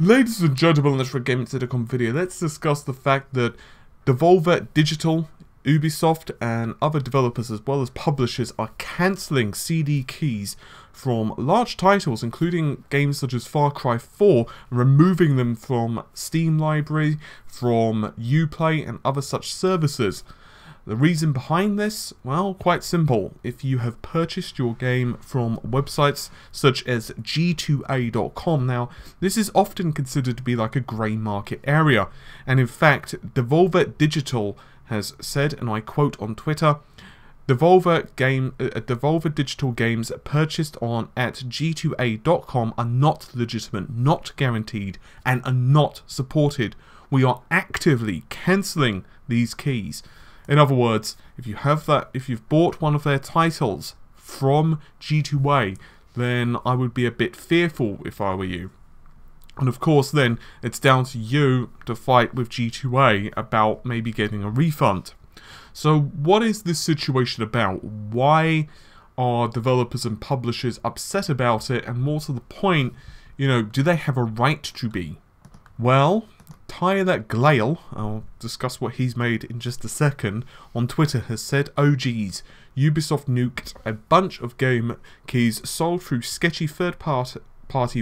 Ladies and gentlemen, let's Gaming Silicon video. Let's discuss the fact that Devolver Digital, Ubisoft and other developers as well as publishers are cancelling CD keys from large titles, including games such as Far Cry 4, and removing them from Steam library, from Uplay and other such services. The reason behind this? Well, quite simple. If you have purchased your game from websites such as G2A.com, now this is often considered to be like a grey market area, and in fact Devolver Digital has said, and I quote on Twitter, Devolver Digital games purchased at G2A.com are not legitimate, not guaranteed, and are not supported. We are actively cancelling these keys. In other words, if you've bought one of their titles from G2A, then I would be a bit fearful if I were you. And of course then, it's down to you to fight with G2A about maybe getting a refund. So what is this situation about? Why are developers and publishers upset about it? And more to the point, do they have a right to be? Well, Tyler Glale, I'll discuss what he's made in just a second, on Twitter has said, "Oh geez, Ubisoft nuked a bunch of game keys sold through sketchy third-party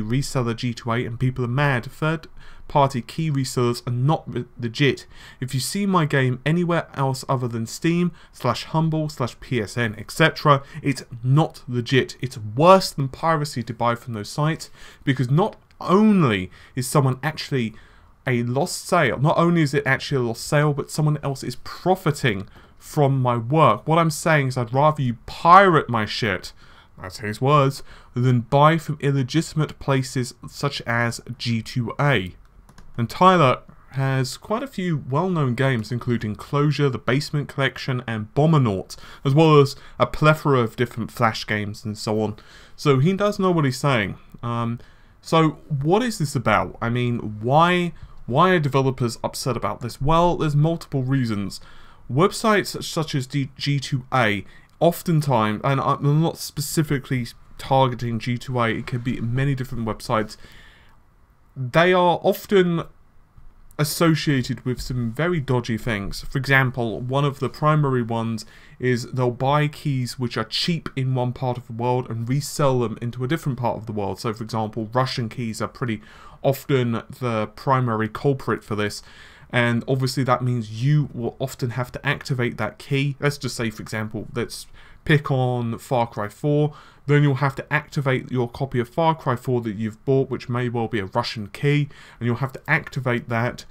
reseller G2A and people are mad. Third-party key resellers are not legit. If you see my game anywhere else other than Steam, /Humble, /PSN, etc., it's not legit. It's worse than piracy to buy from those sites, because not only is someone actually a lost sale, not only is it actually a lost sale, but someone else is profiting from my work. What I'm saying is I'd rather you pirate my shit," that's his words, "than buy from illegitimate places such as G2A. And Tyler has quite a few well-known games, including Closure, The Basement Collection, and Bombernaut, as well as a plethora of different Flash games and so on. So he does know what he's saying. So what is this about? I mean, why are developers upset about this? Well, there's multiple reasons. Websites such as G2A, oftentimes, and I'm not specifically targeting G2A, it could be many different websites, they are often associated with some very dodgy things. For example, one of the primary ones is they'll buy keys which are cheap in one part of the world and resell them into a different part of the world. So for example, Russian keys are pretty often the primary culprit for this, and obviously that means you will often have to activate that key. Let's just say, for example, let's pick on Far Cry 4, then you'll have to activate your copy of Far Cry 4 that you've bought, which may well be a Russian key, and you'll have to activate that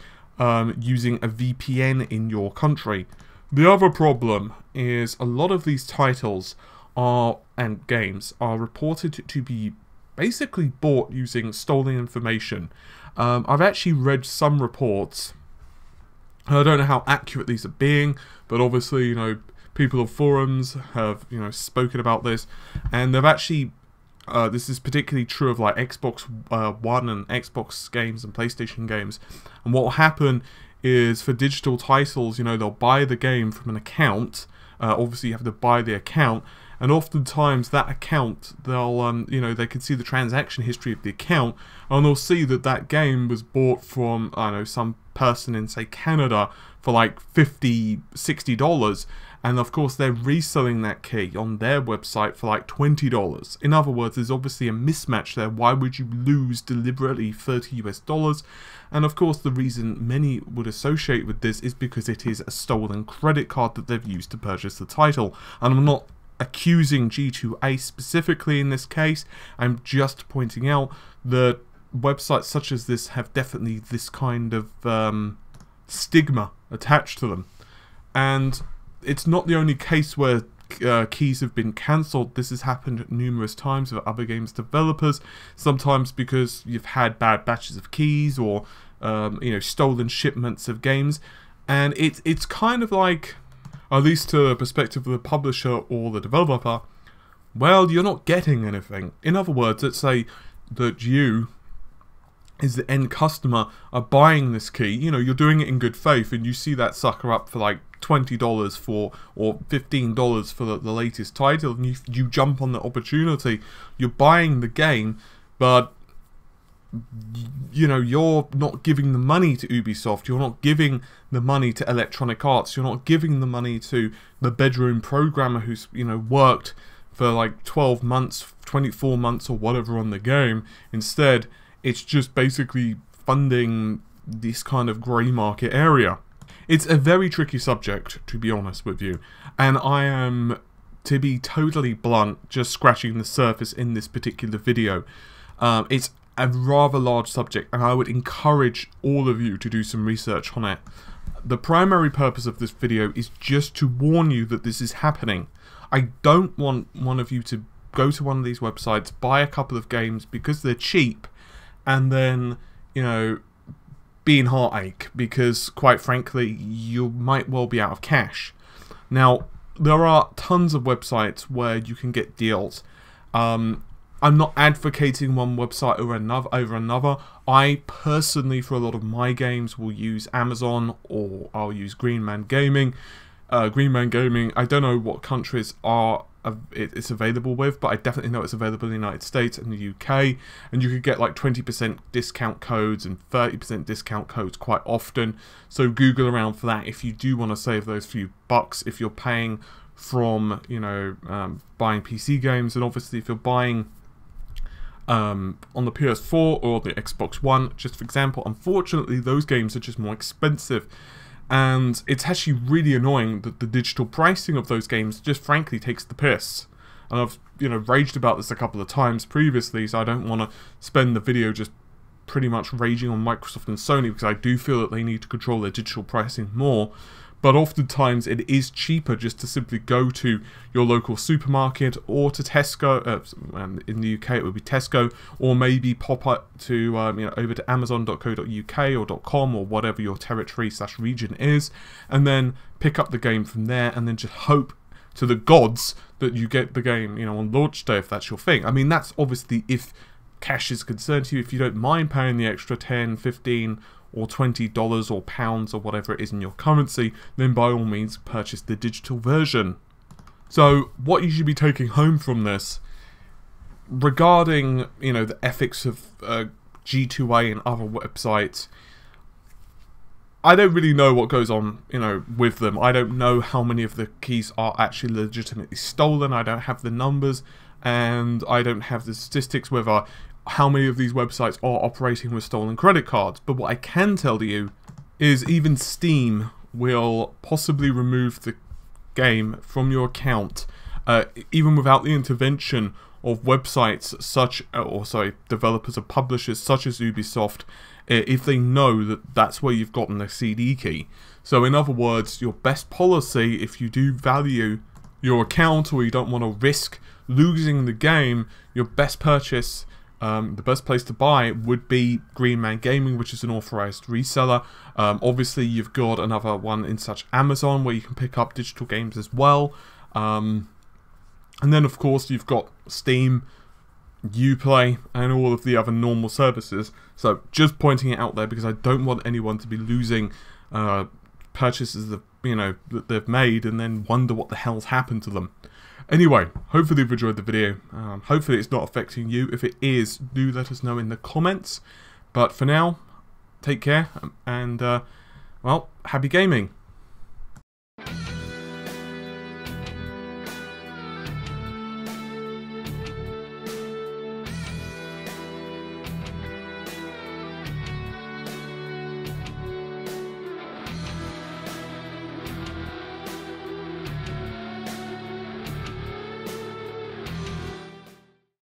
using a VPN in your country. The other problem is a lot of these titles and games are reported to be basically bought using stolen information. I've actually read some reports. I don't know how accurate these are being, but obviously, people of forums have, spoken about this, and they've actually, this is particularly true of like Xbox One and Xbox games and PlayStation games. And what will happen is for digital titles, they'll buy the game from an account. Obviously, you have to buy the account, and oftentimes that account, they'll, they can see the transaction history of the account, and they'll see that that game was bought from, I don't know, some person in, say, Canada for like $50, $60, and of course they're reselling that key on their website for like $20. In other words, there's obviously a mismatch there. Why would you lose deliberately $30 US? And of course the reason many would associate with this is because it is a stolen credit card that they've used to purchase the title. And I'm not accusing G2A specifically in this case, I'm just pointing out that websites such as this have definitely this kind of stigma attached to them. And it's not the only case where keys have been cancelled. This has happened numerous times with other games developers, sometimes because you've had bad batches of keys or stolen shipments of games, and it's kind of like, at least to the perspective of the publisher or the developer, well, you're not getting anything. In other words, let's say that you, as the end customer, are buying this key, you're doing it in good faith, and you see that sucker up for like $20 for, or $15 for the latest title, and you jump on the opportunity, you're buying the game, but you know, you're not giving the money to Ubisoft, you're not giving the money to Electronic Arts, you're not giving the money to the bedroom programmer who's, you know, worked for like 12 months, 24 months or whatever on the game. Instead, it's just basically funding this kind of grey market area. It's a very tricky subject, to be honest with you, and I am, to be totally blunt, just scratching the surface in this particular video. It's a rather large subject, and I would encourage all of you to do some research on it. The primary purpose of this video is just to warn you that this is happening. I don't want one of you to go to one of these websites, buy a couple of games because they're cheap, and then, you know, be in heartache because, quite frankly, you might well be out of cash. Now, there are tons of websites where you can get deals. I'm not advocating one website over another. I personally, for a lot of my games, will use Amazon, or I'll use Green Man Gaming. Green Man Gaming, I don't know what countries it's available with, but I definitely know it's available in the United States and the UK, and you could get like 20% discount codes and 30% discount codes quite often, so Google around for that if you do want to save those few bucks if you're paying from, you know, buying PC games. And obviously if you're buying on the PS4 or the Xbox One, just for example, unfortunately those games are just more expensive. And it's actually really annoying that the digital pricing of those games just frankly takes the piss. And I've, you know, raged about this a couple of times previously, so I don't want to spend the video just pretty much raging on Microsoft and Sony, because I do feel that they need to control their digital pricing more. But oftentimes it is cheaper just to simply go to your local supermarket or to Tesco, and in the UK it would be Tesco, or maybe pop up to, you know, over to amazon.co.uk or .com or whatever your territory/region is, and then pick up the game from there, and then just hope to the gods that you get the game, you know, on launch day if that's your thing. I mean, that's obviously if cash is concerned to you. If you don't mind paying the extra 10, 15 or $20 or pounds or whatever it is in your currency, then by all means purchase the digital version. So what you should be taking home from this, regarding, you know, the ethics of G2A and other websites, I don't really know what goes on, you know, with them. I don't know how many of the keys are actually legitimately stolen. I don't have the numbers, and I don't have the statistics whether how many of these websites are operating with stolen credit cards. But what I can tell you is even Steam will possibly remove the game from your account, even without the intervention of websites such, developers or publishers such as Ubisoft, if they know that that's where you've gotten the CD key. So in other words, your best policy, if you do value your account or you don't want to risk losing the game, your best purchase, the best place to buy would be Green Man Gaming, which is an authorized reseller. Obviously you've got another one in such Amazon where you can pick up digital games as well. And then of course you've got Steam, Uplay, and all of the other normal services. So just pointing it out there because I don't want anyone to be losing purchases that, you know, that they've made and then wonder what the hell's happened to them. Anyway, hopefully you've enjoyed the video. Hopefully it's not affecting you. If it is, do let us know in the comments. But for now, take care and, well, happy gaming.